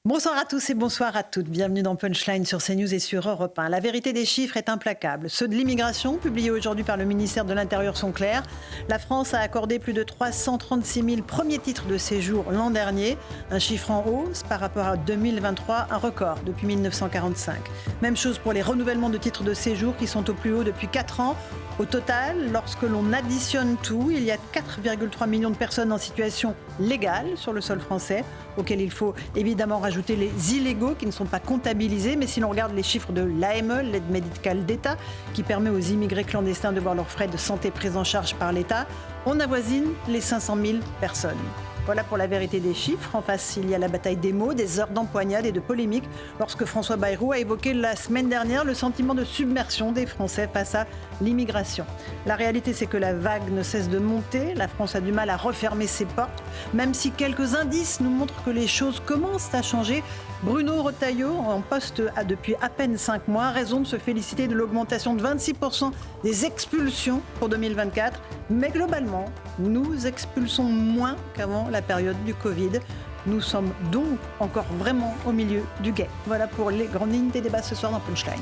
Bonsoir à tous et bonsoir à toutes. Bienvenue dans Punchline sur CNews et sur Europe 1. La vérité des chiffres est implacable. Ceux de l'immigration, publiés aujourd'hui par le ministère de l'Intérieur, sont clairs. La France a accordé plus de 336 000 premiers titres de séjour l'an dernier. Un chiffre en hausse par rapport à 2023, un record depuis 1945. Même chose pour les renouvellements de titres de séjour qui sont au plus haut depuis 4 ans. Au total, lorsque l'on additionne tout, il y a 4,3 millions de personnes en situation légale sur le sol français, auquel il faut évidemment rajouter les illégaux qui ne sont pas comptabilisés. Mais si l'on regarde les chiffres de l'AME, l'aide médicale d'État, qui permet aux immigrés clandestins de voir leurs frais de santé pris en charge par l'État, on avoisine les 500 000 personnes. Voilà pour la vérité des chiffres. En face, il y a la bataille des mots, des heures d'empoignade et de polémiques lorsque François Bayrou a évoqué la semaine dernière le sentiment de submersion des Français face à l'immigration. La réalité, c'est que la vague ne cesse de monter. La France a du mal à refermer ses portes, même si quelques indices nous montrent que les choses commencent à changer. Bruno Retailleau, en poste depuis à peine 5 mois, a raison de se féliciter de l'augmentation de 26% des expulsions pour 2024. Mais globalement, nous expulsons moins qu'avant la période du Covid. Nous sommes donc encore vraiment au milieu du guet. Voilà pour les grandes lignes des débats ce soir dans Punchline.